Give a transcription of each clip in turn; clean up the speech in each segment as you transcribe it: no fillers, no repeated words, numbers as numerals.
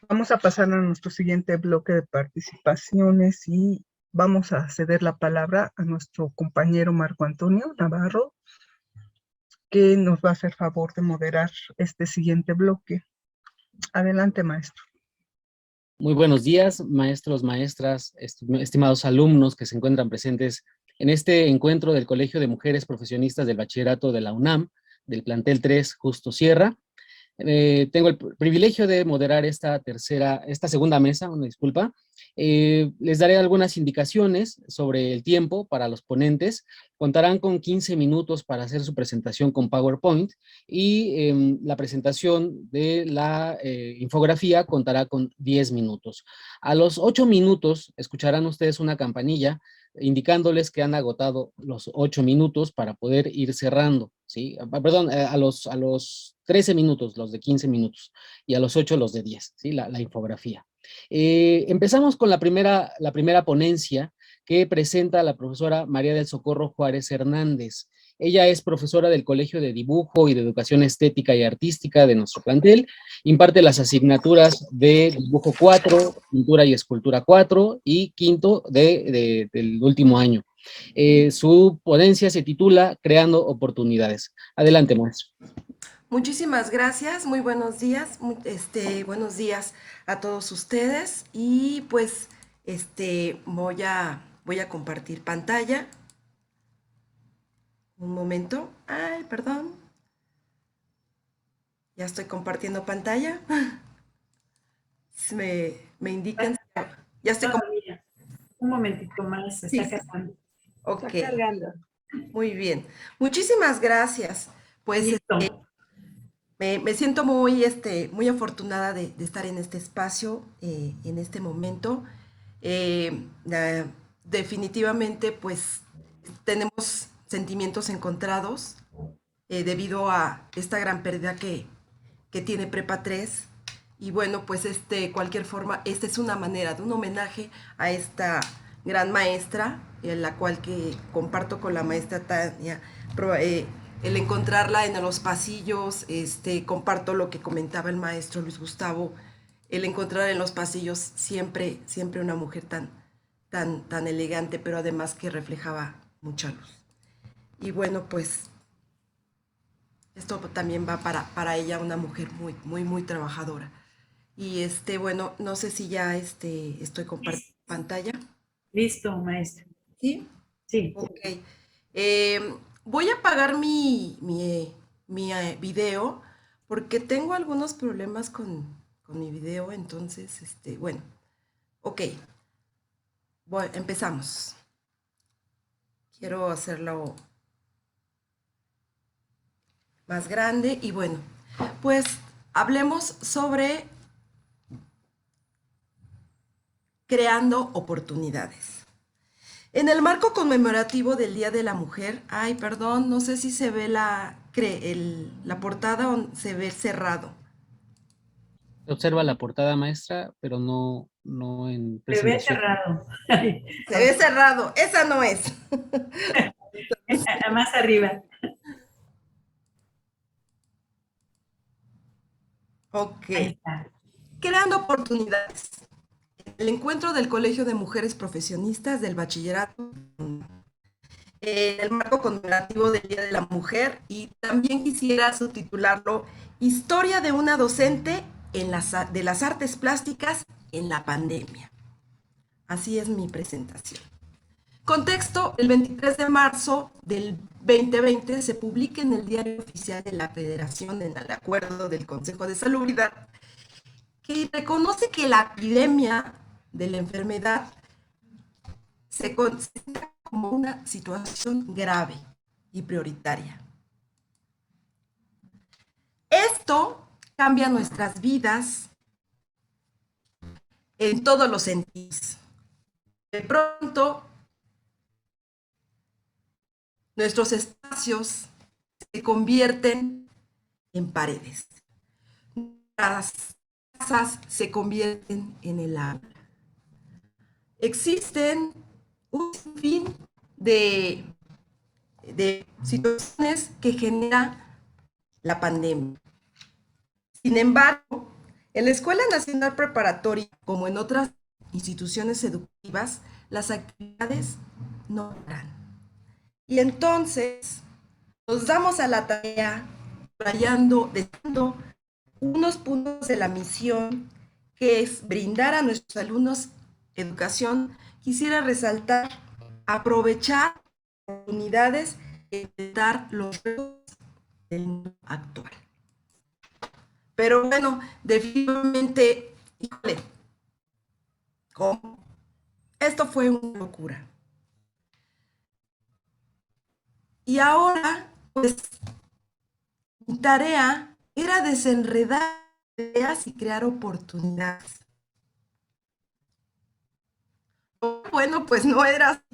Vamos a pasar a nuestro siguiente bloque de participaciones y vamos a ceder la palabra a nuestro compañero Marco Antonio Navarro, que nos va a hacer favor de moderar este siguiente bloque. Adelante, maestro. Muy buenos días, maestros, maestras, estimados alumnos que se encuentran presentes en este encuentro del Colegio de Mujeres Profesionistas del Bachillerato de la UNAM, del plantel 3 Justo Sierra. Tengo el privilegio de moderar esta segunda mesa, una disculpa. Les daré algunas indicaciones sobre el tiempo para los ponentes. Contarán con 15 minutos para hacer su presentación con PowerPoint y la presentación de la infografía contará con 10 minutos. A los 8 minutos escucharán ustedes una campanilla indicándoles que han agotado los 8 minutos para poder ir cerrando, ¿sí? Perdón, a los 13 minutos, los de 15 minutos, y a los 8 los de 10, ¿sí? La infografía. Empezamos con la primera ponencia que presenta la profesora María del Socorro Juárez Hernández. Ella es profesora del Colegio de Dibujo y de Educación Estética y Artística de nuestro plantel. Imparte las asignaturas de Dibujo 4, Pintura y Escultura 4 y quinto del último año. Su ponencia se titula Creando Oportunidades. Adelante, maestro. Muchísimas gracias, muy buenos días, buenos días a todos ustedes y pues voy a compartir pantalla. Un momento, ay, perdón. Ya estoy compartiendo pantalla. Me indican. Ya estoy compartiendo. Un momentito más, se está cargando. Ok. Está cargando. Muy bien. Muchísimas gracias. Pues me siento muy afortunada de estar en este espacio, en este momento. Definitivamente, pues, tenemos sentimientos encontrados debido a esta gran pérdida que tiene Prepa 3. Y bueno, pues cualquier forma, esta es una manera de un homenaje a esta gran maestra, la cual que comparto con la maestra Tania, el encontrarla en los pasillos, comparto lo que comentaba el maestro Luis Gustavo, el encontrar en los pasillos siempre una mujer tan elegante, pero además que reflejaba mucha luz. Y bueno, pues esto también va para ella, una mujer muy trabajadora. Y bueno, no sé si ya estoy compartiendo pantalla. Listo, maestra. ¿Sí? Sí. Ok. Voy a apagar mi video porque tengo algunos problemas con mi video, entonces, bueno. Ok. Empezamos. Quiero hacerlo más grande y bueno, pues hablemos sobre creando oportunidades. En el marco conmemorativo del Día de la Mujer, ay, perdón, no sé si se ve la portada o se ve cerrado. Observa la portada, maestra, pero no en presentación. Se ve cerrado. Se ve cerrado, esa no es. Más arriba. Ok. Ahí está. Creando oportunidades. El encuentro del Colegio de Mujeres Profesionistas del Bachillerato, en el marco conmemorativo del Día de la Mujer, y también quisiera subtitularlo Historia de una docente de las artes plásticas en la pandemia. Así es mi presentación. Contexto, el 23 de marzo del 2020 se publica en el Diario Oficial de la Federación, en el acuerdo del Consejo de Salubridad, que reconoce que la epidemia de la enfermedad se considera como una situación grave y prioritaria. Esto cambia nuestras vidas en todos los sentidos. De pronto, nuestros espacios se convierten en paredes. Las casas se convierten en el aula. Existen un sinfín de situaciones que genera la pandemia. Sin embargo, En la Escuela Nacional Preparatoria, como en otras instituciones educativas, las actividades no paran. Y entonces nos damos a la tarea, dejando unos puntos de la misión, que es brindar a nuestros alumnos educación. Quisiera resaltar, aprovechar oportunidades e intentar los retos del mundo actual. Pero bueno, definitivamente, híjole, ¿cómo? Esto fue una locura. Y ahora, pues, mi tarea era desenredar ideas y crear oportunidades. Bueno, pues no era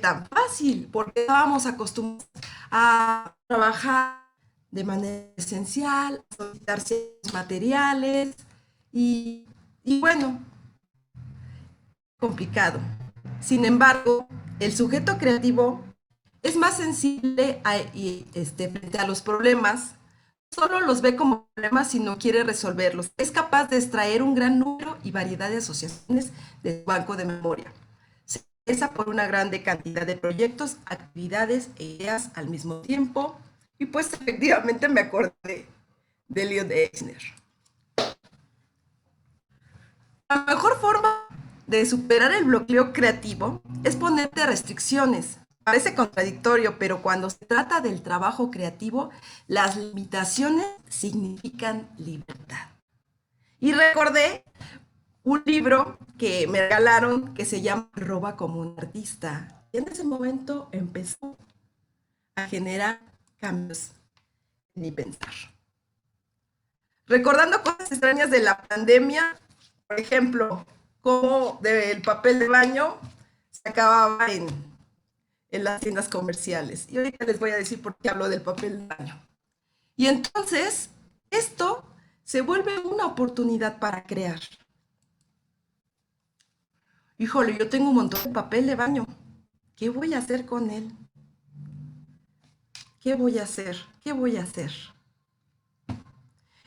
tan fácil, porque estábamos acostumbrados a trabajar de manera esencial, a solicitar ciertos materiales y bueno, complicado. Sin embargo, el sujeto creativo es más sensible frente a los problemas. No solo los ve como problemas, sino quiere resolverlos. Es capaz de extraer un gran número y variedad de asociaciones de su banco de memoria. Se interesa por una grande cantidad de proyectos, actividades e ideas al mismo tiempo. Y pues efectivamente me acordé de Elliot Eichner. La mejor forma de superar el bloqueo creativo es ponerte restricciones. Parece contradictorio, pero cuando se trata del trabajo creativo, las limitaciones significan libertad. Y recordé un libro que me regalaron que se llama Roba como un artista. Y en ese momento empezó a generar cambios en mi pensar. Recordando cosas extrañas de la pandemia, por ejemplo, cómo el papel de baño se acababa en las tiendas comerciales. Y ahorita les voy a decir por qué hablo del papel de baño. Y entonces, esto se vuelve una oportunidad para crear. Híjole, yo tengo un montón de papel de baño. ¿Qué voy a hacer con él? ¿Qué voy a hacer? ¿Qué voy a hacer?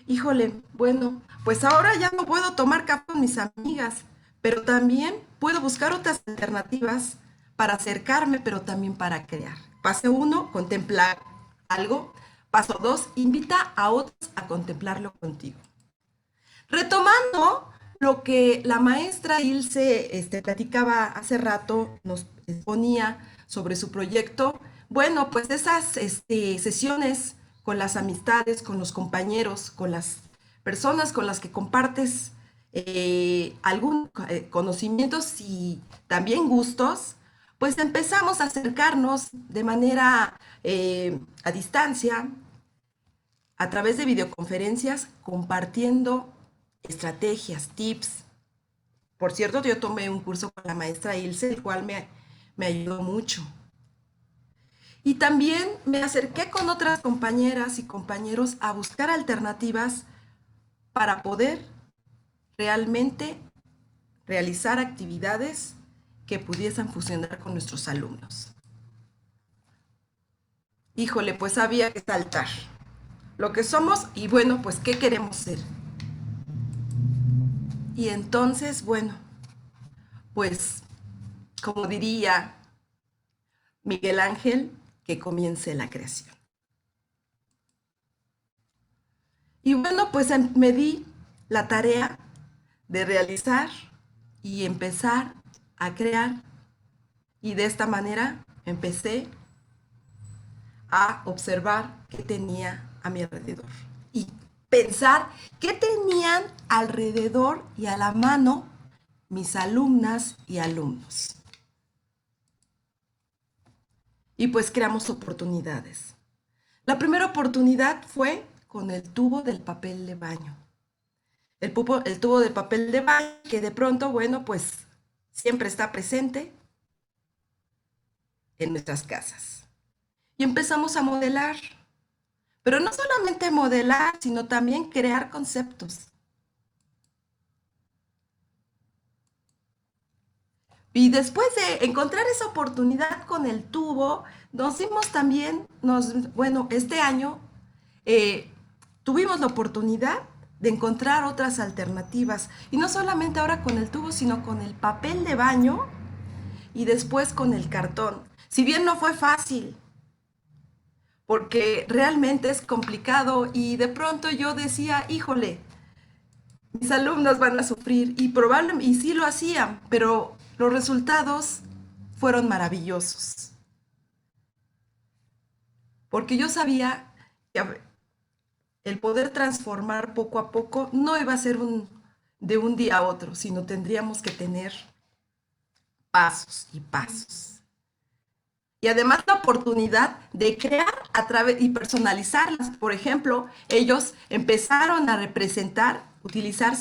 Híjole, bueno, pues ahora ya no puedo tomar café con mis amigas, pero también puedo buscar otras alternativas para acercarme, pero también para crear. Paso 1, contemplar algo. Paso 2, invita a otros a contemplarlo contigo. Retomando lo que la maestra Ilse platicaba hace rato, nos exponía sobre su proyecto. Bueno, pues esas sesiones con las amistades, con los compañeros, con las personas con las que compartes algún conocimientos y también gustos, pues empezamos a acercarnos de manera a distancia, a través de videoconferencias, compartiendo estrategias, tips. Por cierto, yo tomé un curso con la maestra Ilse, el cual me ayudó mucho. Y también me acerqué con otras compañeras y compañeros a buscar alternativas para poder realmente realizar actividades que pudiesen funcionar con nuestros alumnos. Híjole, pues había que saltar lo que somos y bueno, pues ¿qué queremos ser? Y entonces, bueno, pues como diría Miguel Ángel, que comience la creación. Y bueno, pues me di la tarea de realizar y empezar a crear. Y de esta manera empecé a observar qué tenía a mi alrededor y pensar qué tenían alrededor y a la mano mis alumnas y alumnos. Y pues creamos oportunidades. La primera oportunidad fue con el tubo del papel de baño. El tubo del papel de baño que de pronto, bueno, pues siempre está presente en nuestras casas. Y empezamos a modelar. Pero no solamente modelar, sino también crear conceptos. Y después de encontrar esa oportunidad con el tubo, nos dimos también, bueno, este año tuvimos la oportunidad de encontrar otras alternativas. Y no solamente ahora con el tubo, sino con el papel de baño y después con el cartón. Si bien no fue fácil, porque realmente es complicado y de pronto yo decía, híjole, mis alumnos van a sufrir y probablemente, y sí lo hacían, pero los resultados fueron maravillosos. Porque yo sabía que el poder transformar poco a poco no iba a ser de un día a otro, sino tendríamos que tener pasos y pasos. Y además la oportunidad de crear a través y personalizarlas. Por ejemplo, ellos empezaron a representar, utilizar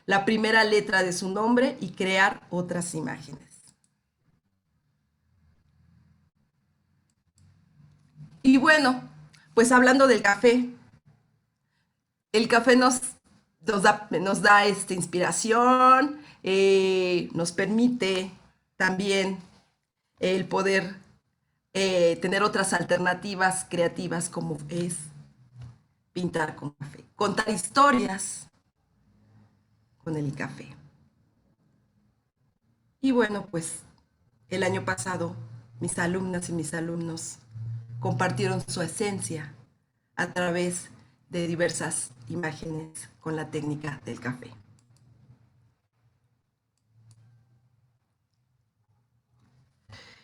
la primera letra de su nombre y crear otras imágenes. Y bueno, pues hablando del café, el café nos da inspiración, nos permite también el poder tener otras alternativas creativas como es pintar con café, contar historias con el café. Y bueno, pues el año pasado mis alumnas y mis alumnos compartieron su esencia a través de diversas imágenes con la técnica del café.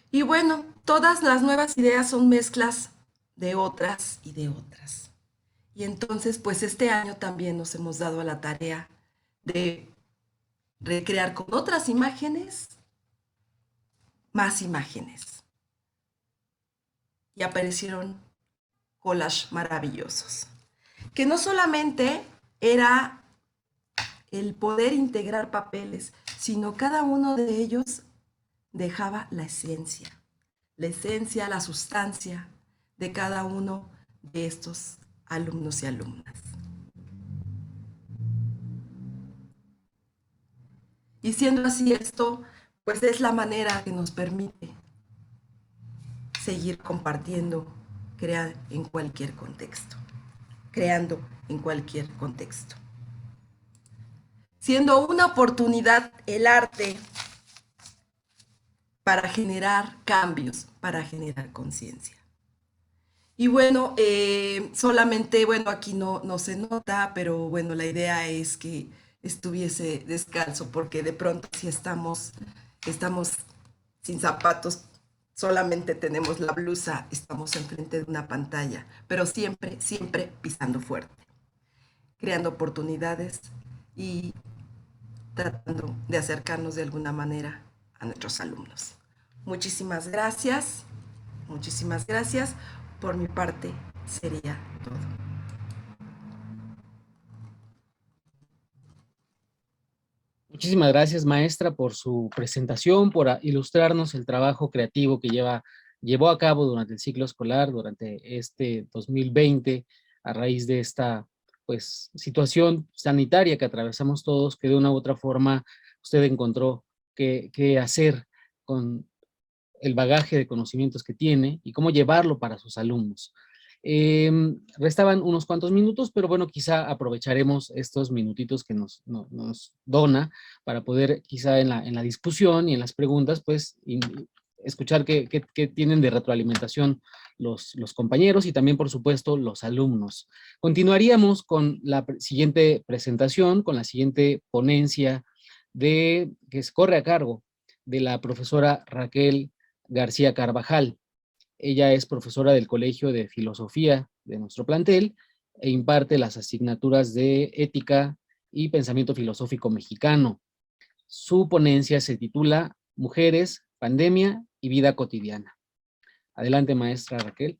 Y bueno, todas las nuevas ideas son mezclas de otras y de otras. Y entonces, pues este año también nos hemos dado a la tarea de recrear con otras imágenes, más imágenes. Y aparecieron collages maravillosos, que no solamente era el poder integrar papeles, sino cada uno de ellos dejaba la esencia, la sustancia de cada uno de estos alumnos y alumnas. Y siendo así esto, pues es la manera que nos permite seguir compartiendo, creando en cualquier contexto. Siendo una oportunidad el arte para generar cambios, para generar conciencia. Y bueno, solamente, bueno, aquí no se nota, pero bueno, la idea es que estuviese descalzo, porque de pronto si estamos sin zapatos, solamente tenemos la blusa, estamos enfrente de una pantalla, pero siempre, siempre pisando fuerte, creando oportunidades y tratando de acercarnos de alguna manera a nuestros alumnos. Muchísimas gracias. Por mi parte sería todo. Muchísimas gracias, maestra, por su presentación, por ilustrarnos el trabajo creativo que llevó a cabo durante el ciclo escolar, durante este 2020, a raíz de esta pues, situación sanitaria que atravesamos todos, que de una u otra forma usted encontró qué hacer con el bagaje de conocimientos que tiene y cómo llevarlo para sus alumnos. Restaban unos cuantos minutos, pero bueno, quizá aprovecharemos estos minutitos que nos dona para poder quizá en la discusión y en las preguntas, pues, escuchar qué tienen de retroalimentación los compañeros y también, por supuesto, los alumnos. Continuaríamos con la siguiente presentación, con la siguiente ponencia que corre a cargo de la profesora Raquel García Carvajal. Ella es profesora del Colegio de Filosofía de nuestro plantel e imparte las asignaturas de Ética y Pensamiento Filosófico Mexicano. Su ponencia se titula Mujeres, Pandemia y Vida Cotidiana. Adelante, maestra Raquel.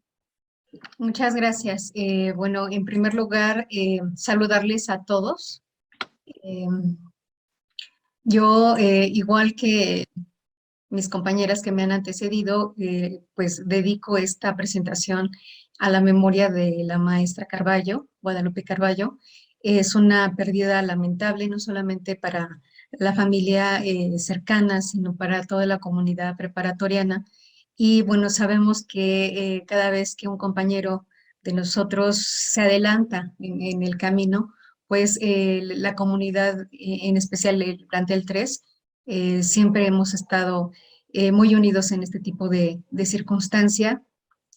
Muchas gracias. Bueno, en primer lugar, saludarles a todos. Yo, igual que mis compañeras que me han antecedido, pues dedico esta presentación a la memoria de la maestra Carballo, Guadalupe Carballo. Es una pérdida lamentable, no solamente para la familia cercana, sino para toda la comunidad preparatoriana. Y bueno, sabemos que cada vez que un compañero de nosotros se adelanta en el camino, pues la comunidad, en especial el plantel 3, siempre hemos estado muy unidos en este tipo de circunstancia,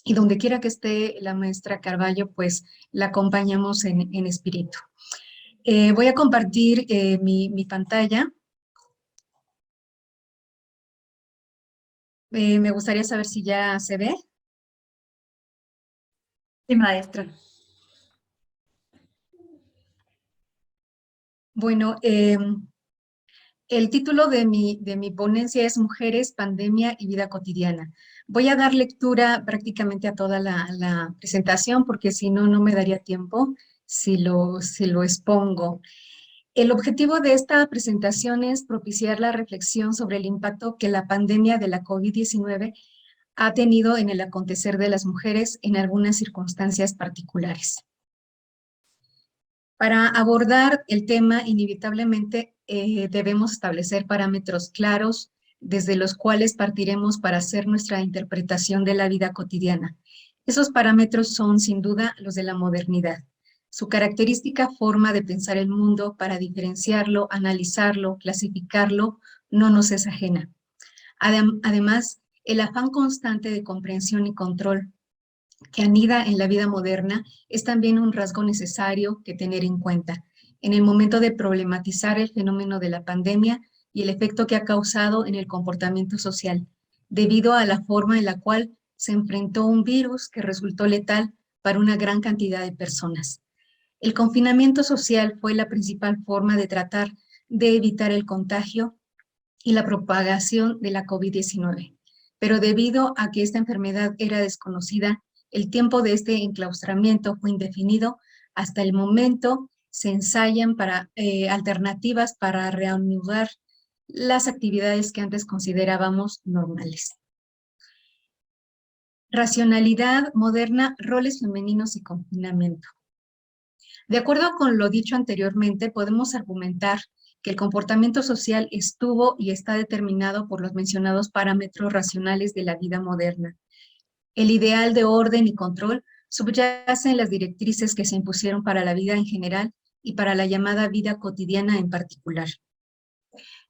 y donde quiera que esté la maestra Carballo, pues la acompañamos en espíritu. Voy a compartir mi pantalla. Me gustaría saber si ya se ve. Sí, maestra. Bueno, el título de mi ponencia es Mujeres, Pandemia y Vida Cotidiana. Voy a dar lectura prácticamente a toda la presentación, porque si no, no me daría tiempo si lo expongo. El objetivo de esta presentación es propiciar la reflexión sobre el impacto que la pandemia de la COVID-19 ha tenido en el acontecer de las mujeres en algunas circunstancias particulares. Para abordar el tema, inevitablemente debemos establecer parámetros claros desde los cuales partiremos para hacer nuestra interpretación de la vida cotidiana. Esos parámetros son, sin duda, los de la modernidad. Su característica forma de pensar el mundo para diferenciarlo, analizarlo, clasificarlo, no nos es ajena. Además, el afán constante de comprensión y control que anida en la vida moderna es también un rasgo necesario que tener en cuenta en el momento de problematizar el fenómeno de la pandemia y el efecto que ha causado en el comportamiento social, debido a la forma en la cual se enfrentó un virus que resultó letal para una gran cantidad de personas. El confinamiento social fue la principal forma de tratar de evitar el contagio y la propagación de la COVID-19. Pero debido a que esta enfermedad era desconocida, el tiempo de este enclaustramiento fue indefinido. Hasta el momento se ensayan alternativas para reanudar las actividades que antes considerábamos normales. Racionalidad moderna, roles femeninos y confinamiento. De acuerdo con lo dicho anteriormente, podemos argumentar que el comportamiento social estuvo y está determinado por los mencionados parámetros racionales de la vida moderna. El ideal de orden y control subyace en las directrices que se impusieron para la vida en general y para la llamada vida cotidiana en particular.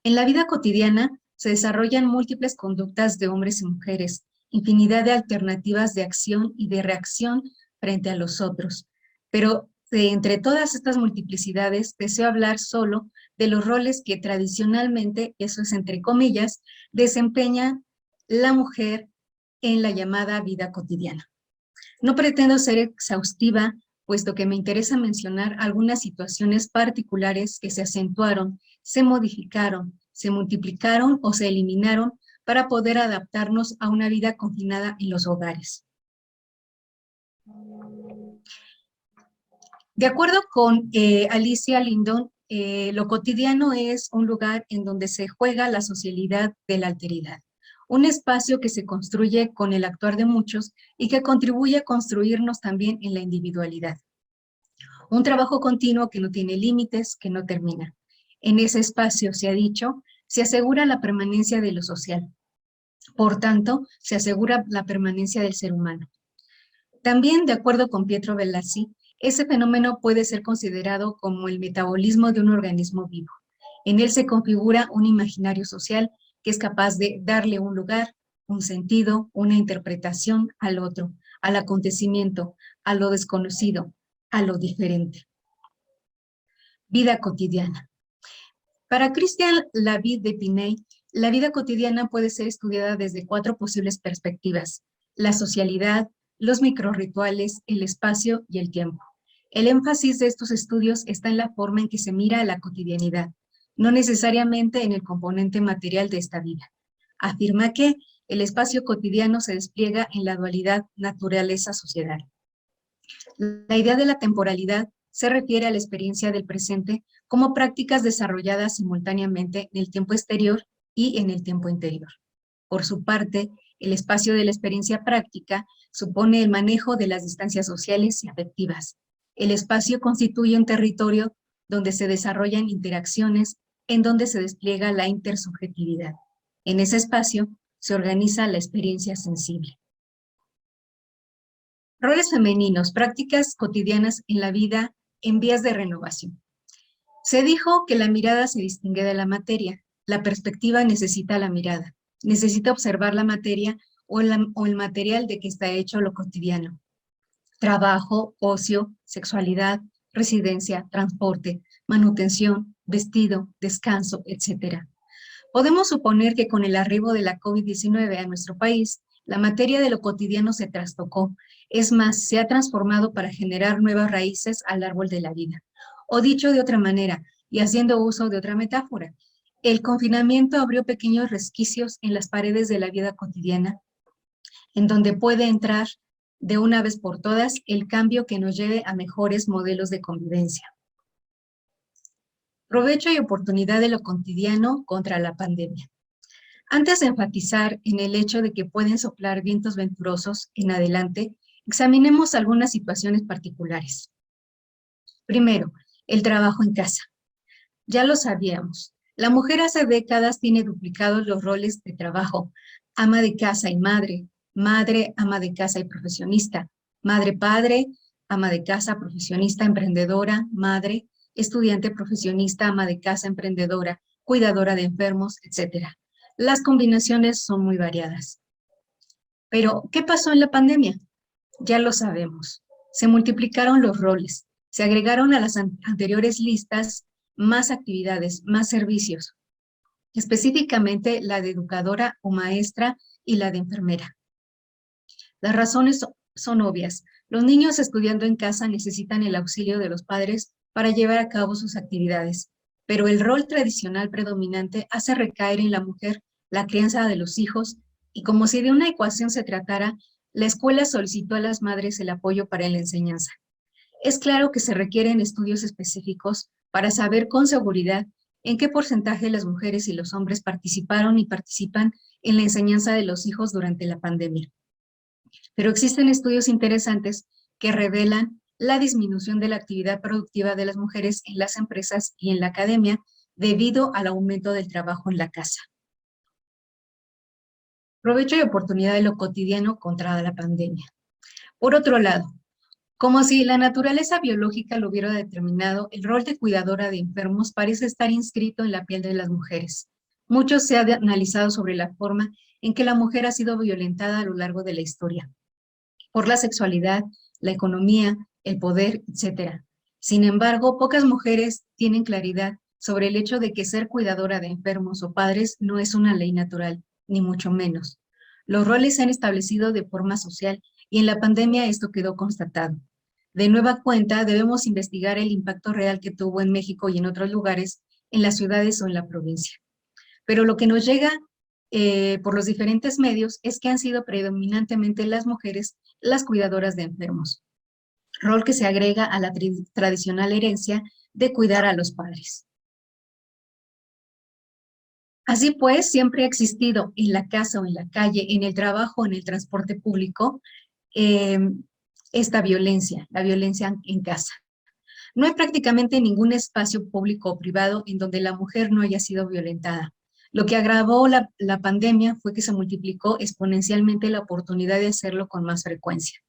En la vida cotidiana se desarrollan múltiples conductas de hombres y mujeres, infinidad de alternativas de acción y de reacción frente a los otros, pero entre todas estas multiplicidades deseo hablar solo de los roles que tradicionalmente, eso es entre comillas, desempeña la mujer en la llamada vida cotidiana. No pretendo ser exhaustiva, puesto que me interesa mencionar algunas situaciones particulares que se acentuaron, se modificaron, se multiplicaron o se eliminaron para poder adaptarnos a una vida confinada en los hogares. De acuerdo con Alicia Lindon, lo cotidiano es un lugar en donde se juega la socialidad de la alteridad, un espacio que se construye con el actuar de muchos y que contribuye a construirnos también en la individualidad. Un trabajo continuo que no tiene límites, que no termina. En ese espacio, se ha dicho, se asegura la permanencia de lo social. Por tanto, se asegura la permanencia del ser humano. También, de acuerdo con Pietro Velassi, ese fenómeno puede ser considerado como el metabolismo de un organismo vivo. En él se configura un imaginario social que es capaz de darle un lugar, un sentido, una interpretación al otro, al acontecimiento, a lo desconocido, a lo diferente. Vida cotidiana. Para Christian David de Piney, la vida cotidiana puede ser estudiada desde 4 posibles perspectivas: la socialidad, los microrrituales, el espacio y el tiempo. El énfasis de estos estudios está en la forma en que se mira a la cotidianidad, no necesariamente en el componente material de esta vida. Afirma que el espacio cotidiano se despliega en la dualidad naturaleza-sociedad. La idea de la temporalidad se refiere a la experiencia del presente como prácticas desarrolladas simultáneamente en el tiempo exterior y en el tiempo interior. Por su parte, el espacio de la experiencia práctica supone el manejo de las distancias sociales y afectivas. El espacio constituye un territorio donde se desarrollan interacciones, en donde se despliega la intersubjetividad. En ese espacio se organiza la experiencia sensible. Roles femeninos, prácticas cotidianas en la vida en vías de renovación. Se dijo que la mirada se distingue de la materia. La perspectiva necesita la mirada. Necesita observar la materia o el material de que está hecho lo cotidiano. Trabajo, ocio, sexualidad, residencia, transporte, manutención, vestido, descanso, etc. Podemos suponer que con el arribo de la COVID-19 a nuestro país, la materia de lo cotidiano se trastocó. Es más, se ha transformado para generar nuevas raíces al árbol de la vida. O dicho de otra manera, y haciendo uso de otra metáfora, el confinamiento abrió pequeños resquicios en las paredes de la vida cotidiana, en donde puede entrar de una vez por todas el cambio que nos lleve a mejores modelos de convivencia. Provecho y oportunidad de lo cotidiano contra la pandemia. Antes de enfatizar en el hecho de que pueden soplar vientos venturosos en adelante, examinemos algunas situaciones particulares. Primero, el trabajo en casa. Ya lo sabíamos. La mujer hace décadas tiene duplicados los roles de trabajo: ama de casa y madre, madre, ama de casa y profesionista, madre-padre, ama de casa, profesionista, emprendedora, madre, estudiante, profesionista, ama de casa, emprendedora, cuidadora de enfermos, etc. Las combinaciones son muy variadas. Pero, ¿qué pasó en la pandemia? Ya lo sabemos. Se multiplicaron los roles, se agregaron a las anteriores listas más actividades, más servicios, específicamente la de educadora o maestra y la de enfermera. Las razones son obvias. Los niños estudiando en casa necesitan el auxilio de los padres para llevar a cabo sus actividades, pero el rol tradicional predominante hace recaer en la mujer la crianza de los hijos, y como si de una ecuación se tratara, la escuela solicitó a las madres el apoyo para la enseñanza. Es claro que se requieren estudios específicos para saber con seguridad en qué porcentaje las mujeres y los hombres participaron y participan en la enseñanza de los hijos durante la pandemia. Pero existen estudios interesantes que revelan la disminución de la actividad productiva de las mujeres en las empresas y en la academia debido al aumento del trabajo en la casa. Provecho y oportunidad de lo cotidiano contra la pandemia. Por otro lado, como si la naturaleza biológica lo hubiera determinado, el rol de cuidadora de enfermos parece estar inscrito en la piel de las mujeres. Mucho se ha analizado sobre la forma en que la mujer ha sido violentada a lo largo de la historia, por la sexualidad, la economía, el poder, etc. Sin embargo, pocas mujeres tienen claridad sobre el hecho de que ser cuidadora de enfermos o padres no es una ley natural, ni mucho menos. Los roles se han establecido de forma social y en la pandemia esto quedó constatado. De nueva cuenta, debemos investigar el impacto real que tuvo en México y en otros lugares, en las ciudades o en la provincia. Pero lo que nos llega por los diferentes medios es que han sido predominantemente las mujeres las cuidadoras de enfermos, rol que se agrega a la tradicional herencia de cuidar a los padres. Así pues, siempre ha existido en la casa o en la calle, en el trabajo, en el transporte público, esta violencia, la violencia en casa. No hay prácticamente ningún espacio público o privado en donde la mujer no haya sido violentada. Lo que agravó la pandemia fue que se multiplicó exponencialmente la oportunidad de hacerlo con más frecuencia.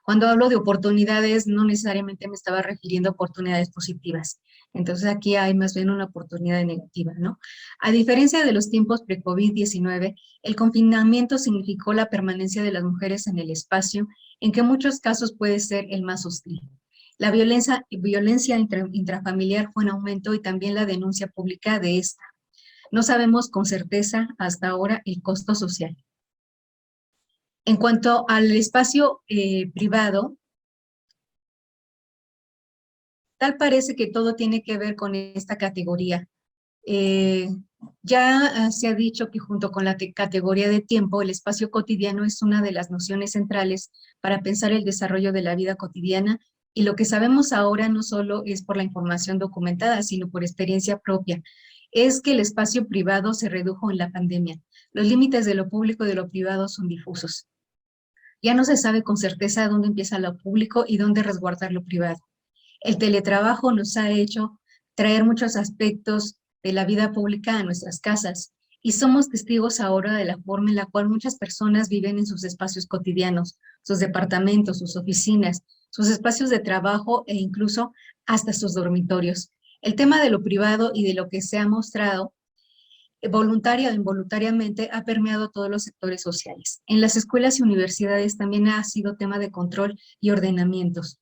Cuando hablo de oportunidades, no necesariamente me estaba refiriendo a oportunidades positivas. Entonces aquí hay más bien una oportunidad negativa, ¿no? A diferencia de los tiempos pre-COVID-19, el confinamiento significó la permanencia de las mujeres en el espacio, en que en muchos casos puede ser el más hostil. La violencia intrafamiliar fue en aumento y también la denuncia pública de esta. No sabemos con certeza hasta ahora el costo social. En cuanto al espacio privado, tal parece que todo tiene que ver con esta categoría. Ya se ha dicho que junto con la categoría de tiempo, el espacio cotidiano es una de las nociones centrales para pensar el desarrollo de la vida cotidiana, y lo que sabemos ahora no solo es por la información documentada, sino por experiencia propia, es que el espacio privado se redujo en la pandemia. Los límites de lo público y de lo privado son difusos. Ya no se sabe con certeza dónde empieza lo público y dónde resguardar lo privado. El teletrabajo nos ha hecho traer muchos aspectos de la vida pública a nuestras casas, y somos testigos ahora de la forma en la cual muchas personas viven en sus espacios cotidianos, sus departamentos, sus oficinas, sus espacios de trabajo e incluso hasta sus dormitorios. El tema de lo privado y de lo que se ha mostrado voluntaria o involuntariamente ha permeado todos los sectores sociales. En las escuelas y universidades también ha sido tema de control y ordenamientos.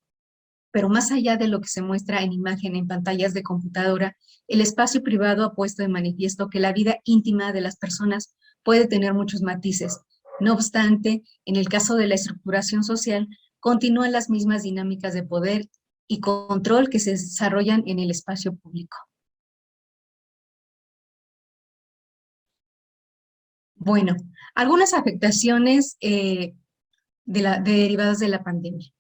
Pero más allá de lo que se muestra en imagen en pantallas de computadora, el espacio privado ha puesto de manifiesto que la vida íntima de las personas puede tener muchos matices. No obstante, en el caso de la estructuración social, continúan las mismas dinámicas de poder y control que se desarrollan en el espacio público. Bueno, algunas afectaciones derivadas de la pandemia.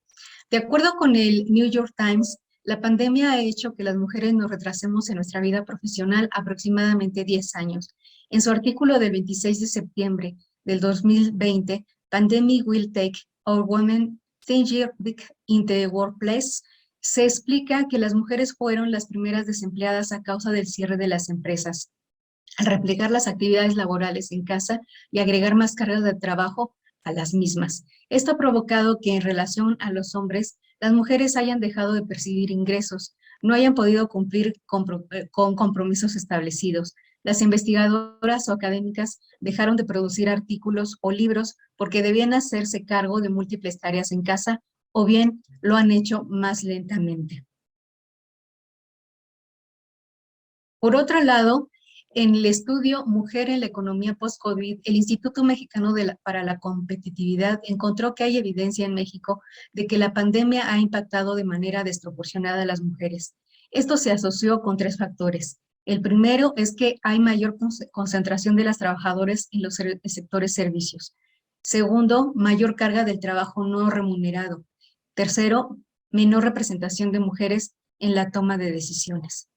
De acuerdo con el New York Times, la pandemia ha hecho que las mujeres nos retrasemos en nuestra vida profesional aproximadamente 10 años. En su artículo del 26 de septiembre del 2020, Pandemic Will Take Our Women 10 Years in the Workplace, se explica que las mujeres fueron las primeras desempleadas a causa del cierre de las empresas. Al replicar las actividades laborales en casa y agregar más cargas de trabajo a las mismas. Esto ha provocado que en relación a los hombres, las mujeres hayan dejado de percibir ingresos, no hayan podido cumplir con compromisos establecidos. Las investigadoras o académicas dejaron de producir artículos o libros porque debían hacerse cargo de múltiples tareas en casa o bien lo han hecho más lentamente. Por otro lado, en el estudio Mujer en la economía post-COVID, el Instituto Mexicano para la Competitividad encontró que hay evidencia en México de que la pandemia ha impactado de manera desproporcionada a las mujeres. Esto se asoció con 3 factores. El primero es que hay mayor concentración de las trabajadoras en los sectores servicios. Segundo, mayor carga del trabajo no remunerado. Tercero, menor representación de mujeres en la toma de decisiones.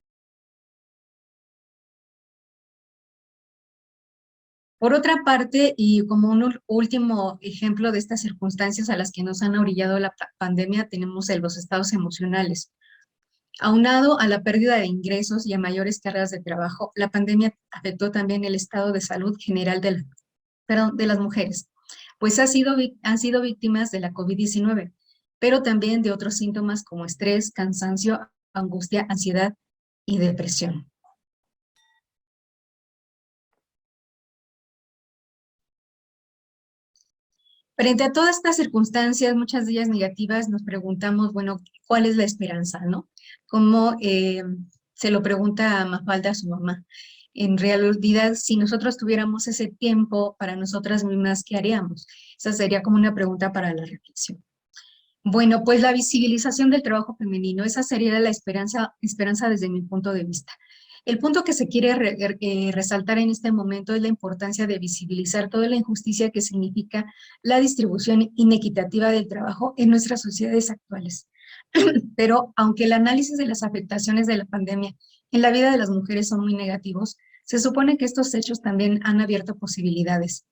Por otra parte, y como un último ejemplo de estas circunstancias a las que nos han orillado la pandemia, tenemos los estados emocionales. Aunado a la pérdida de ingresos y a mayores cargas de trabajo, la pandemia afectó también el estado de salud general de las mujeres, pues han sido víctimas de la COVID-19, pero también de otros síntomas como estrés, cansancio, angustia, ansiedad y depresión. Frente a todas estas circunstancias, muchas de ellas negativas, nos preguntamos, bueno, ¿cuál es la esperanza, no? Como se lo pregunta a Mafalda a su mamá. En realidad, si nosotros tuviéramos ese tiempo para nosotras mismas, ¿qué haríamos? Esa sería como una pregunta para la reflexión. Bueno, pues la visibilización del trabajo femenino, esa sería la esperanza desde mi punto de vista. El punto que se quiere resaltar en este momento es la importancia de visibilizar toda la injusticia que significa la distribución inequitativa del trabajo en nuestras sociedades actuales. Pero aunque el análisis de las afectaciones de la pandemia en la vida de las mujeres son muy negativos, se supone que estos hechos también han abierto posibilidades.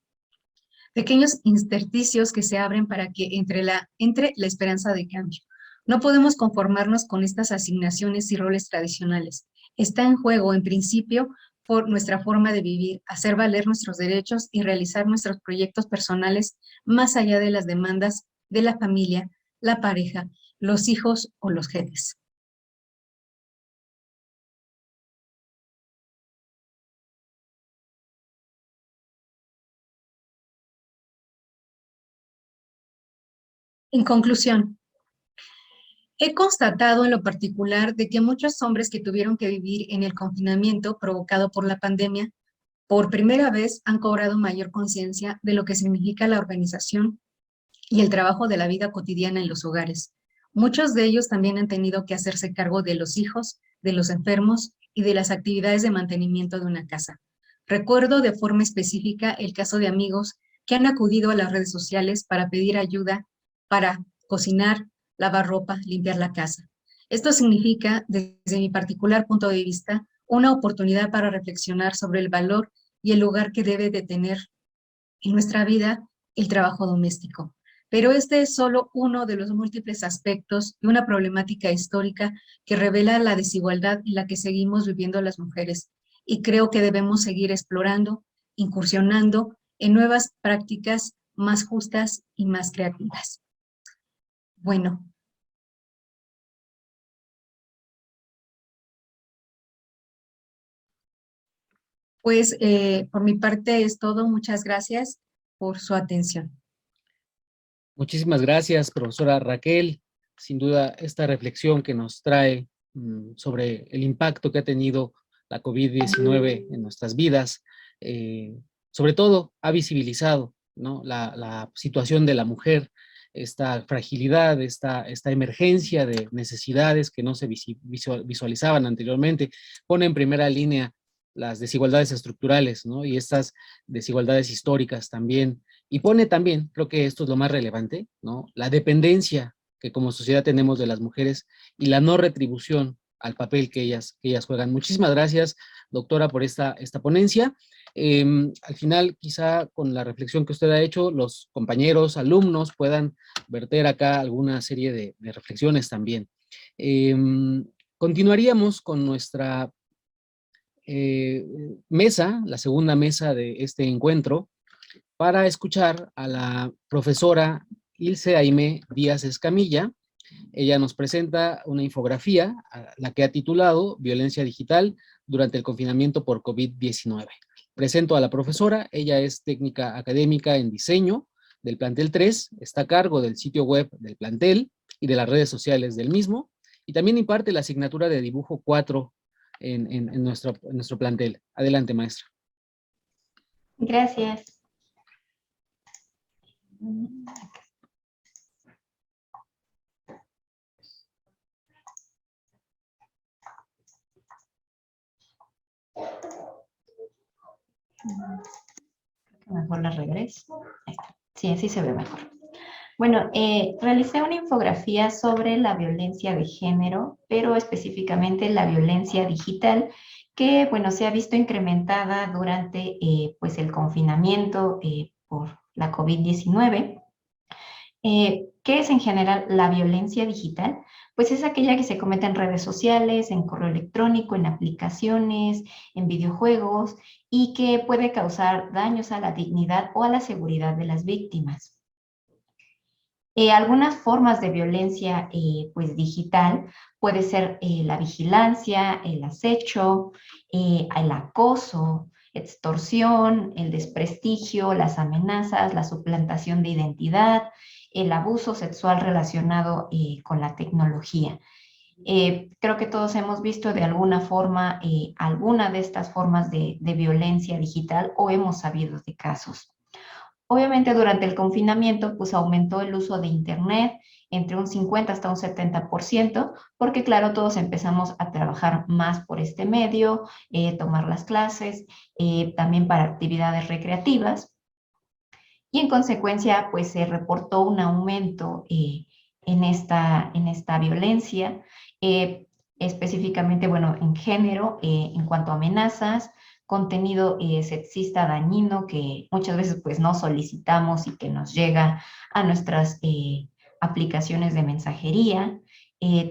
Pequeños intersticios que se abren para que entre la esperanza de cambio. No podemos conformarnos con estas asignaciones y roles tradicionales. Está en juego, en principio, por nuestra forma de vivir, hacer valer nuestros derechos y realizar nuestros proyectos personales más allá de las demandas de la familia, la pareja, los hijos o los jefes. En conclusión, he constatado en lo particular de que muchos hombres que tuvieron que vivir en el confinamiento provocado por la pandemia, por primera vez han cobrado mayor conciencia de lo que significa la organización y el trabajo de la vida cotidiana en los hogares. Muchos de ellos también han tenido que hacerse cargo de los hijos, de los enfermos y de las actividades de mantenimiento de una casa. Recuerdo de forma específica el caso de amigos que han acudido a las redes sociales para pedir ayuda para cocinar, lavar ropa, limpiar la casa. Esto significa, desde mi particular punto de vista, una oportunidad para reflexionar sobre el valor y el lugar que debe de tener en nuestra vida el trabajo doméstico. Pero este es solo uno de los múltiples aspectos de una problemática histórica que revela la desigualdad en la que seguimos viviendo las mujeres. Y creo que debemos seguir explorando, incursionando en nuevas prácticas más justas y más creativas. Bueno, Pues por mi parte es todo. Muchas gracias por su atención. Muchísimas gracias, profesora Raquel. Sin duda, esta reflexión que nos trae sobre el impacto que ha tenido la COVID-19 en nuestras vidas, sobre todo ha visibilizado, ¿no?, la situación de la mujer, esta fragilidad, esta emergencia de necesidades que no se visualizaban anteriormente, pone en primera línea las desigualdades estructurales, ¿no?, y estas desigualdades históricas también, y pone también, creo que esto es lo más relevante, ¿no?, la dependencia que como sociedad tenemos de las mujeres y la no retribución al papel que ellas juegan. Muchísimas gracias, doctora, por esta ponencia. Al final, quizá con la reflexión que usted ha hecho, los compañeros, alumnos puedan verter acá alguna serie de reflexiones también. Continuaríamos con nuestra mesa, la segunda mesa de este encuentro, para escuchar a la profesora Ilse Aimé Díaz Escamilla. Ella nos presenta una infografía, la que ha titulado Violencia Digital durante el confinamiento por COVID-19. Presento a la profesora. Ella es técnica académica en diseño del plantel 3, está a cargo del sitio web del plantel y de las redes sociales del mismo, y también imparte la asignatura de dibujo 4 en nuestro plantel. Adelante, maestra. Gracias. Mejor la regreso. Ahí está. Sí, así se ve mejor. Bueno, realicé una infografía sobre la violencia de género, pero específicamente la violencia digital, que, bueno, se ha visto incrementada durante pues el confinamiento por la COVID-19. ¿Qué es en general la violencia digital? Pues es aquella que se comete en redes sociales, en correo electrónico, en aplicaciones, en videojuegos, y que puede causar daños a la dignidad o a la seguridad de las víctimas. Algunas formas de violencia pues digital puede ser la vigilancia, el acecho, el acoso, extorsión, el desprestigio, las amenazas, la suplantación de identidad, el abuso sexual relacionado con la tecnología. Creo que todos hemos visto de alguna forma alguna de estas formas de violencia digital o hemos sabido de casos. Obviamente durante el confinamiento pues aumentó el uso de internet entre un 50 hasta un 70%, porque claro, todos empezamos a trabajar más por este medio, tomar las clases, también para actividades recreativas, y en consecuencia pues se reportó un aumento en esta violencia, específicamente, bueno, en género, en cuanto a amenazas, contenido sexista dañino que muchas veces pues no solicitamos y que nos llega a nuestras aplicaciones de mensajería.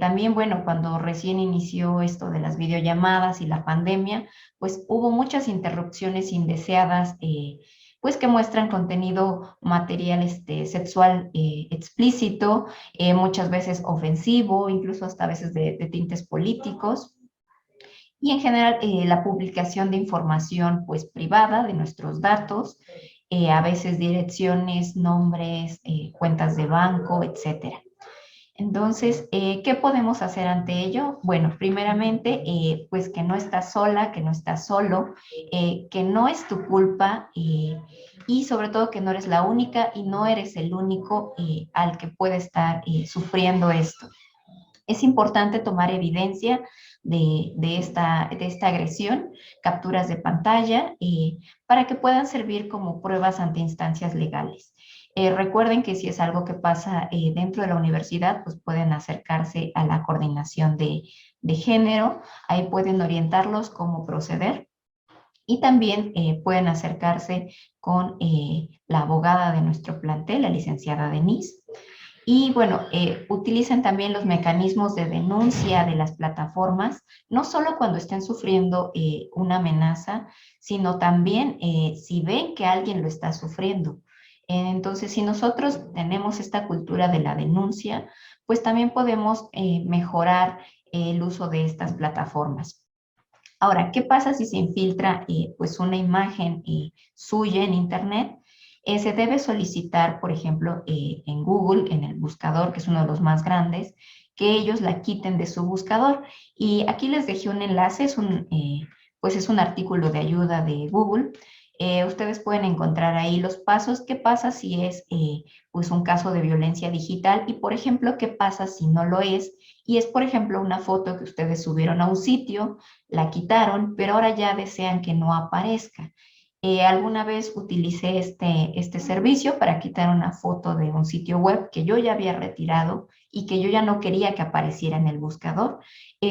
También, bueno, cuando recién inició esto de las videollamadas y la pandemia, pues hubo muchas interrupciones indeseadas, pues que muestran contenido material sexual explícito, muchas veces ofensivo, incluso hasta a veces de tintes políticos. Y en general la publicación de información pues privada de nuestros datos, a veces direcciones, nombres, cuentas de banco, etcétera. Entonces, ¿qué podemos hacer ante ello? Bueno, primeramente, pues que no estás sola, que no estás solo, que no es tu culpa y sobre todo que no eres la única y no eres el único al que puede estar sufriendo esto. Es importante tomar evidencia de esta agresión, capturas de pantalla, para que puedan servir como pruebas ante instancias legales. Recuerden que si es algo que pasa dentro de la universidad, pues pueden acercarse a la coordinación de género, ahí pueden orientarlos cómo proceder. Y también pueden acercarse con la abogada de nuestro plantel, la licenciada Denise. Y bueno, utilicen también los mecanismos de denuncia de las plataformas, no solo cuando estén sufriendo una amenaza, sino también si ven que alguien lo está sufriendo. Entonces, si nosotros tenemos esta cultura de la denuncia, pues también podemos mejorar el uso de estas plataformas. Ahora, ¿qué pasa si se infiltra pues una imagen suya en Internet? Se debe solicitar, por ejemplo, en Google, en el buscador, que es uno de los más grandes, que ellos la quiten de su buscador. Y aquí les dejé un enlace, pues es un artículo de ayuda de Google. Ustedes pueden encontrar ahí los pasos. ¿Qué pasa si es pues un caso de violencia digital? Y, por ejemplo, ¿qué pasa si no lo es? Y es, por ejemplo, una foto que ustedes subieron a un sitio, la quitaron, pero ahora ya desean que no aparezca. Alguna vez utilicé este servicio para quitar una foto de un sitio web que yo ya había retirado y que yo ya no quería que apareciera en el buscador.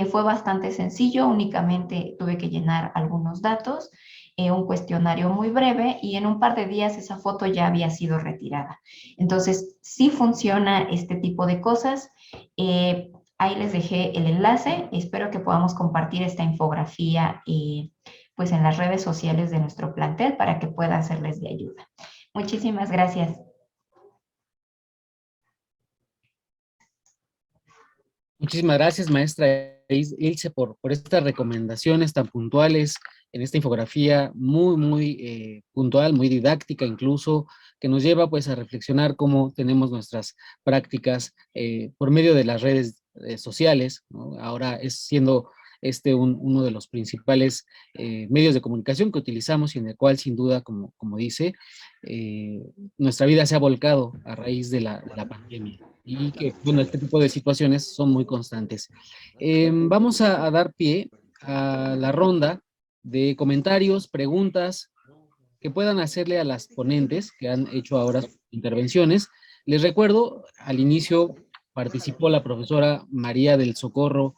Fue bastante sencillo, únicamente tuve que llenar algunos datos, un cuestionario muy breve, y en un par de días esa foto ya había sido retirada. Entonces, sí funciona este tipo de cosas. Ahí les dejé el enlace. Espero que podamos compartir esta infografía pues en las redes sociales de nuestro plantel para que pueda serles de ayuda. Muchísimas gracias. Muchísimas gracias, maestra Ilse, por estas recomendaciones tan puntuales en esta infografía muy puntual, muy didáctica incluso, que nos lleva pues a reflexionar cómo tenemos nuestras prácticas por medio de las redes sociales, ¿no? Ahora siendo uno de los principales medios de comunicación que utilizamos y en el cual sin duda, como dice, nuestra vida se ha volcado a raíz de la pandemia. Y que, bueno, este tipo de situaciones son muy constantes. Vamos a dar pie a la ronda de comentarios, preguntas que puedan hacerle a las ponentes que han hecho ahora sus intervenciones. Les recuerdo, al inicio participó la profesora María del Socorro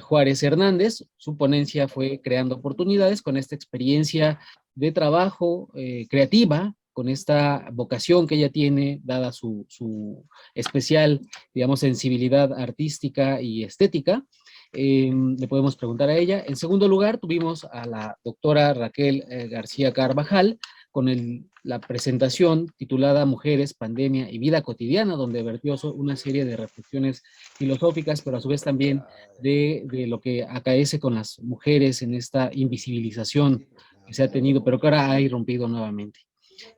Juárez Hernández. Su ponencia fue Creando Oportunidades, con esta experiencia de trabajo creativa, con esta vocación que ella tiene, dada su especial, digamos, sensibilidad artística y estética. Le podemos preguntar a ella. En segundo lugar, tuvimos a la doctora Raquel García Carvajal, con la presentación titulada Mujeres, Pandemia y Vida Cotidiana, donde vertió una serie de reflexiones filosóficas, pero a su vez también de lo que acaece con las mujeres en esta invisibilización que se ha tenido, pero que ahora ha irrumpido nuevamente.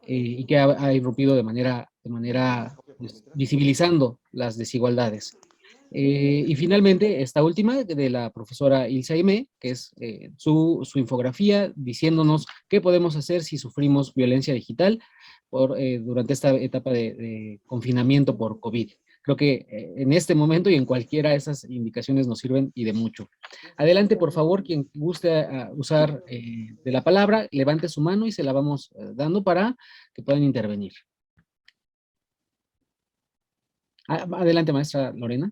Y que ha irrumpido de manera pues, visibilizando las desigualdades. Y finalmente, esta última de la profesora Ilse Aimé, que es su infografía diciéndonos qué podemos hacer si sufrimos violencia digital durante esta etapa de confinamiento por COVID. Creo que en este momento y en cualquiera de esas indicaciones nos sirven y de mucho. Adelante, por favor, quien guste usar de la palabra, levante su mano y se la vamos dando para que puedan intervenir. Adelante, maestra Lorena.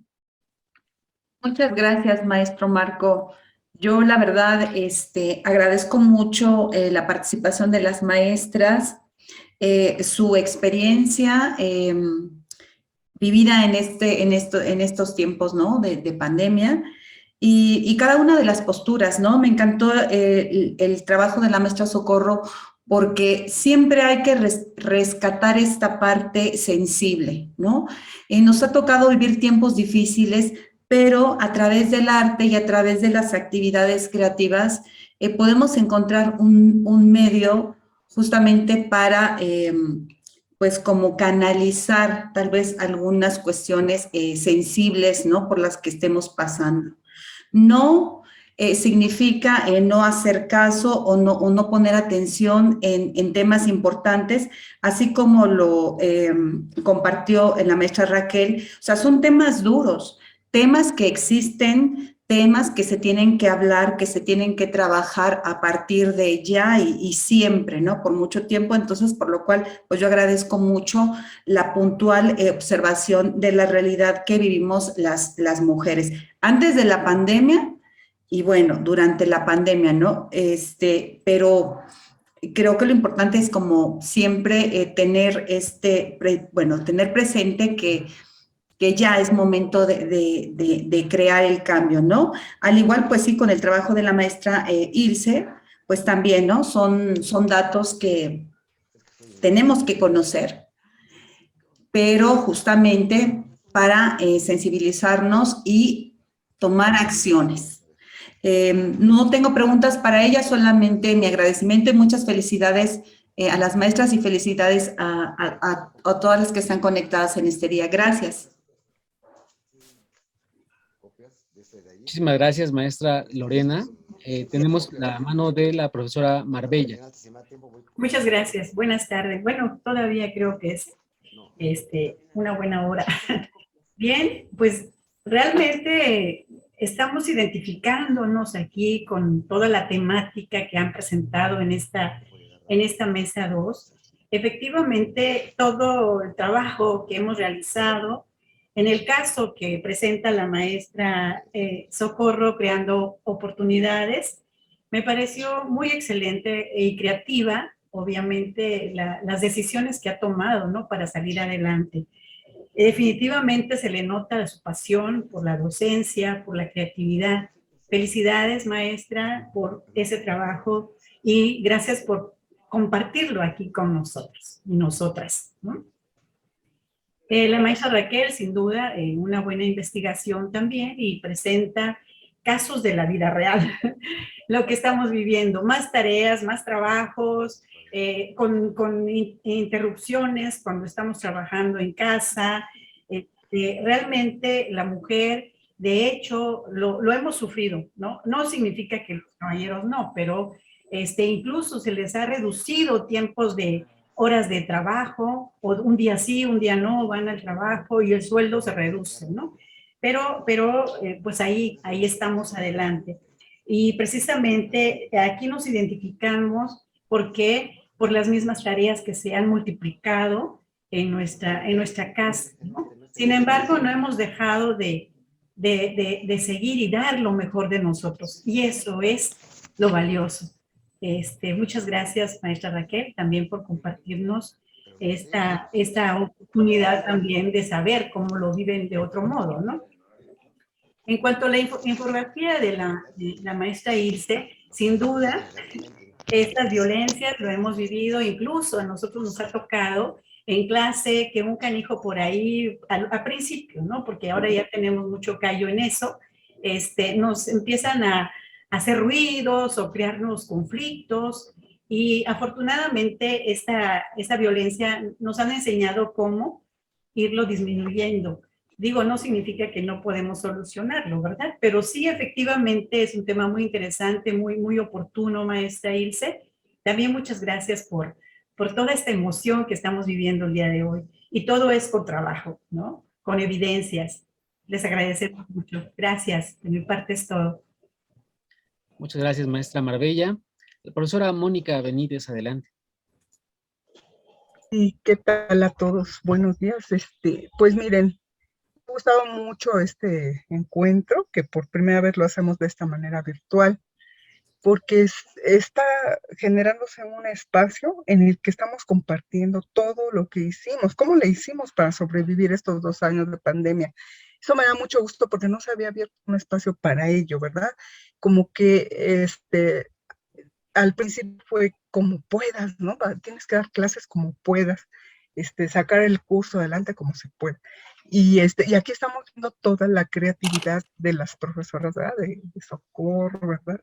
Muchas gracias, maestro Marco. Yo, la verdad, agradezco mucho la participación de las maestras, su experiencia vivida en estos tiempos, ¿no? de pandemia, y cada una de las posturas, ¿no? Me encantó el trabajo de la maestra Socorro, porque siempre hay que rescatar esta parte sensible, ¿no? Nos ha tocado vivir tiempos difíciles, pero a través del arte y a través de las actividades creativas podemos encontrar un medio justamente para, pues, como canalizar tal vez algunas cuestiones sensibles, ¿no? Por las que estemos pasando. No significa no hacer caso o no poner atención en temas importantes, así como lo compartió la maestra Raquel. O sea, son temas duros, temas que existen, temas que se tienen que hablar, que se tienen que trabajar a partir de ya y siempre, ¿no? Por mucho tiempo. Entonces, por lo cual, pues yo agradezco mucho la puntual observación de la realidad que vivimos las mujeres. Antes de la pandemia y bueno, durante la pandemia, ¿no? Pero creo que lo importante es como siempre tener tener presente que ya es momento de crear el cambio, ¿no? Al igual, pues sí, con el trabajo de la maestra Ilse, pues también, ¿no? Son datos que tenemos que conocer, pero justamente para sensibilizarnos y tomar acciones. No tengo preguntas para ella, solamente mi agradecimiento y muchas felicidades a las maestras y felicidades a todas las que están conectadas en este día. Gracias. Muchísimas gracias, maestra Lorena. Tenemos la mano de la profesora Marbella. Muchas gracias. Buenas tardes. Bueno, todavía creo que es una buena hora. Bien, pues realmente estamos identificándonos aquí con toda la temática que han presentado en esta mesa 2. Efectivamente, todo el trabajo que hemos realizado, en el caso que presenta la maestra Socorro, Creando Oportunidades, me pareció muy excelente y creativa, obviamente, las decisiones que ha tomado, ¿no?, para salir adelante. Definitivamente se le nota su pasión por la docencia, por la creatividad. Felicidades, maestra, por ese trabajo y gracias por compartirlo aquí con nosotros y nosotras, ¿no? La maestra Raquel, sin duda, una buena investigación también y presenta casos de la vida real, lo que estamos viviendo, más tareas, más trabajos, con interrupciones cuando estamos trabajando en casa. Realmente la mujer, de hecho, lo hemos sufrido, ¿no? No significa que los caballeros no, pero incluso se les ha reducido tiempos de horas de trabajo, o un día sí, un día no, van al trabajo y el sueldo se reduce, ¿no? Pero pues ahí estamos adelante. Y precisamente aquí nos identificamos porque por las mismas tareas que se han multiplicado en nuestra casa, ¿no? Sin embargo, no hemos dejado de seguir y dar lo mejor de nosotros. Y eso es lo valioso. Muchas gracias, maestra Raquel, también por compartirnos esta oportunidad también de saber cómo lo viven de otro modo, ¿no? En cuanto a la infografía de la maestra Ilse, sin duda, estas violencias lo hemos vivido, incluso a nosotros nos ha tocado en clase que un canijo por ahí, a principio, ¿no? Porque ahora ya tenemos mucho callo en eso, nos empiezan a hacer ruidos o crearnos conflictos, y afortunadamente esta violencia nos han enseñado cómo irlo disminuyendo. Digo, no significa que no podemos solucionarlo, ¿verdad? Pero sí, efectivamente, es un tema muy interesante, muy, muy oportuno, maestra Ilse. También muchas gracias por toda esta emoción que estamos viviendo el día de hoy. Y todo es con trabajo, ¿no? Con evidencias. Les agradecemos mucho. Gracias. De mi parte es todo. Muchas gracias, maestra Marbella. La profesora Mónica Benítez, adelante. ¿Y qué tal a todos? Buenos días. Pues miren, me ha gustado mucho este encuentro, que por primera vez lo hacemos de esta manera virtual, porque está generándose un espacio en el que estamos compartiendo todo lo que hicimos, cómo le hicimos para sobrevivir estos 2 años de pandemia. Eso me da mucho gusto porque no se había abierto un espacio para ello, ¿verdad? Como que al principio fue como puedas, ¿no? Tienes que dar clases como puedas, sacar el curso adelante como se pueda. Y aquí estamos viendo toda la creatividad de las profesoras, ¿verdad? De Socorro, ¿verdad?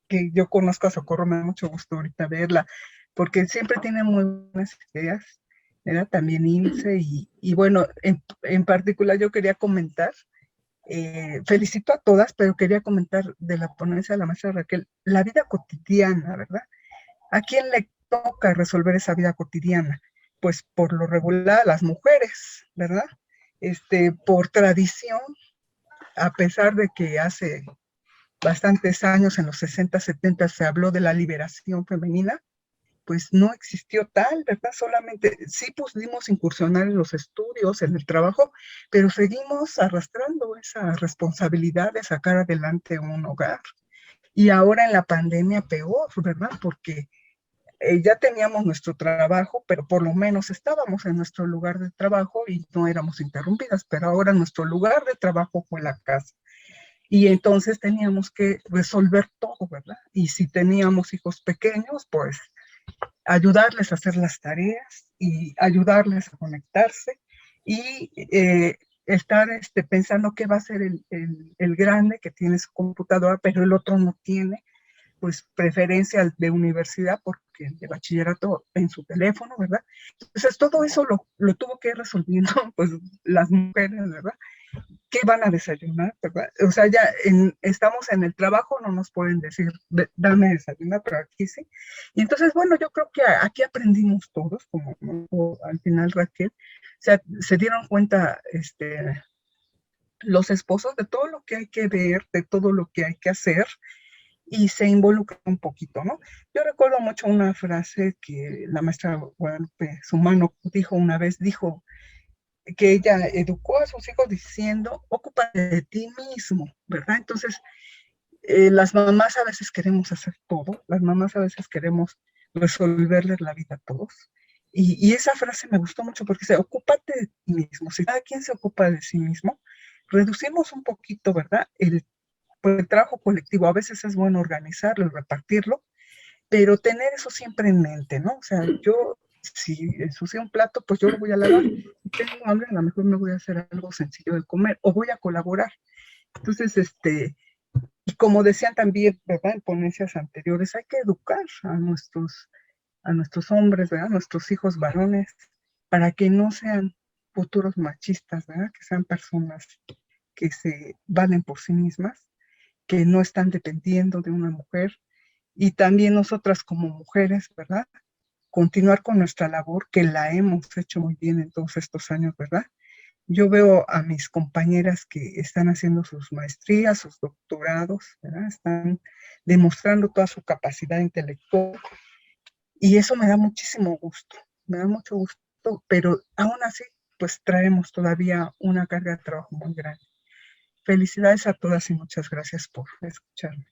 Que yo conozco a Socorro, me da mucho gusto ahorita verla, porque siempre tiene muy buenas ideas, ¿verdad? También Ilse, y bueno, en particular yo quería comentar, felicito a todas, pero quería comentar de la ponencia de la maestra Raquel, la vida cotidiana, ¿verdad? ¿A quién le toca resolver esa vida cotidiana? Pues por lo regular a las mujeres, ¿verdad? Por tradición, a pesar de que hace bastantes años, en los 60, 70, se habló de la liberación femenina, pues no existió tal, ¿verdad? Solamente sí pudimos incursionar en los estudios, en el trabajo, pero seguimos arrastrando esa responsabilidad de sacar adelante un hogar. Y ahora en la pandemia peor, ¿verdad? Porque ya teníamos nuestro trabajo, pero por lo menos estábamos en nuestro lugar de trabajo y no éramos interrumpidas, pero ahora nuestro lugar de trabajo fue la casa. Y entonces teníamos que resolver todo, ¿verdad? Y si teníamos hijos pequeños, pues ayudarles a hacer las tareas y ayudarles a conectarse. Y estar pensando qué va a ser el grande que tiene su computadora, pero el otro no tiene, pues preferencia al de universidad porque el de bachillerato en su teléfono, ¿verdad? Entonces todo eso lo tuvo que ir resolviendo pues las mujeres, ¿verdad? ¿Qué van a desayunar, verdad? O sea, ya estamos en el trabajo, no nos pueden decir, dame desayunar, pero aquí sí. Y entonces, bueno, yo creo que aquí aprendimos todos, como ¿no? Al final Raquel, o sea, se dieron cuenta los esposos de todo lo que hay que ver, de todo lo que hay que hacer, y se involucra un poquito, ¿no? Yo recuerdo mucho una frase que la maestra Guadalupe Sumano dijo una vez, dijo que ella educó a sus hijos diciendo, ocúpate de ti mismo, ¿verdad? Entonces, las mamás a veces queremos hacer todo, las mamás a veces queremos resolverles la vida a todos. Y esa frase me gustó mucho porque dice, ocúpate de ti mismo. Si cada quien se ocupa de sí mismo, reducimos un poquito, ¿verdad? Pues, el trabajo colectivo. A veces es bueno organizarlo y repartirlo, pero tener eso siempre en mente, ¿no? O sea, yo, si ensucié un plato, pues yo lo voy a lavar. Si tengo hambre, a lo mejor me voy a hacer algo sencillo de comer o voy a colaborar. Entonces, y como decían también, ¿verdad? En ponencias anteriores, hay que educar a nuestros hombres, ¿verdad? A nuestros hijos varones, para que no sean futuros machistas, ¿verdad? Que sean personas que se valen por sí mismas, que no están dependiendo de una mujer, y también nosotras como mujeres, ¿verdad? Continuar con nuestra labor, que la hemos hecho muy bien en todos estos años, ¿verdad? Yo veo a mis compañeras que están haciendo sus maestrías, sus doctorados, ¿verdad? Están demostrando toda su capacidad intelectual, y eso me da muchísimo gusto, me da mucho gusto, pero aún así, pues traemos todavía una carga de trabajo muy grande. Felicidades a todas y muchas gracias por escucharme.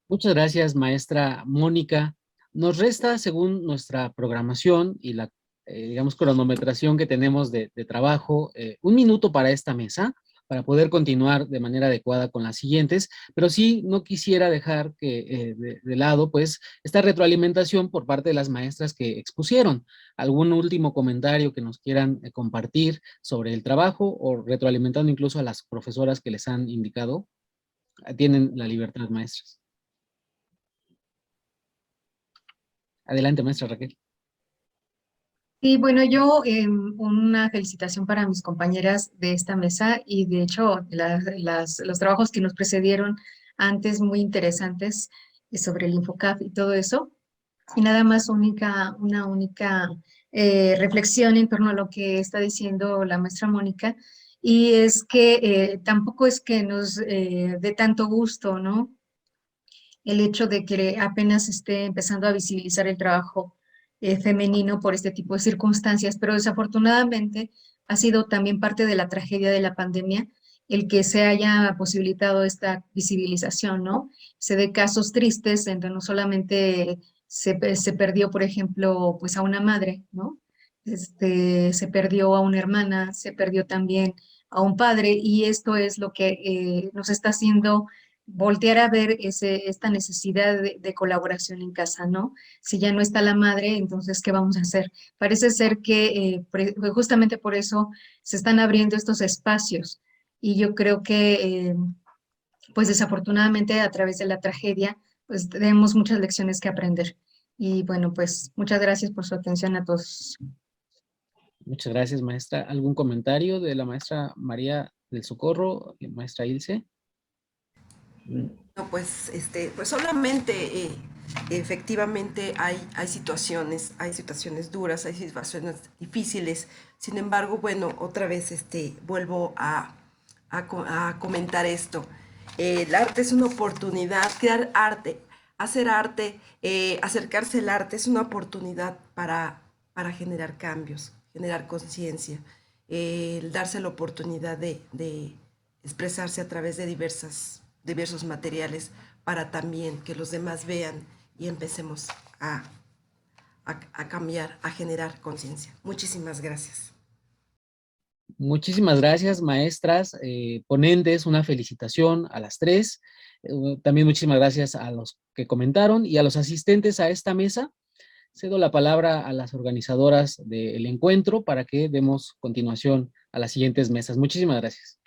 Muchas gracias, maestra Mónica. Nos resta, según nuestra programación y la, digamos, cronometración que tenemos de trabajo, 1 minuto para esta mesa, para poder continuar de manera adecuada con las siguientes, pero sí no quisiera dejar que de lado, pues, esta retroalimentación por parte de las maestras que expusieron. ¿Algún último comentario que nos quieran compartir sobre el trabajo o retroalimentando incluso a las profesoras que les han indicado? Tienen la libertad, maestras. Adelante, maestra Raquel. Y bueno, yo una felicitación para mis compañeras de esta mesa y de hecho los trabajos que nos precedieron antes muy interesantes sobre el Infocaf y todo eso. Y nada más una única reflexión en torno a lo que está diciendo la maestra Mónica, y es que tampoco es que nos dé tanto gusto, ¿no? El hecho de que apenas esté empezando a visibilizar el trabajo femenino por este tipo de circunstancias, pero desafortunadamente ha sido también parte de la tragedia de la pandemia el que se haya posibilitado esta visibilización, ¿no? Se de casos tristes en donde no solamente se perdió, por ejemplo, pues a una madre, ¿no? Se perdió a una hermana, se perdió también a un padre, y esto es lo que nos está haciendo voltear a ver esta necesidad de colaboración en casa, ¿no? Si ya no está la madre, entonces, ¿qué vamos a hacer? Parece ser que justamente por eso se están abriendo estos espacios, y yo creo que, pues desafortunadamente, a través de la tragedia, pues tenemos muchas lecciones que aprender. Y bueno, pues muchas gracias por su atención a todos. Muchas gracias, maestra. ¿Algún comentario de la maestra María del Socorro, maestra Ilse? No, pues, pues solamente, efectivamente hay situaciones duras, hay situaciones difíciles. Sin embargo, bueno, otra vez vuelvo a comentar esto. El arte es una oportunidad, crear arte, hacer arte, acercarse al arte es una oportunidad para generar cambios, generar conciencia, el darse la oportunidad de expresarse a través de diversos materiales para también que los demás vean y empecemos a cambiar, a generar conciencia. Muchísimas gracias. Muchísimas gracias, maestras, ponentes, una felicitación a las tres. También muchísimas gracias a los que comentaron y a los asistentes a esta mesa. cedo la palabra a las organizadoras del encuentro para que demos continuación a las siguientes mesas. Muchísimas gracias.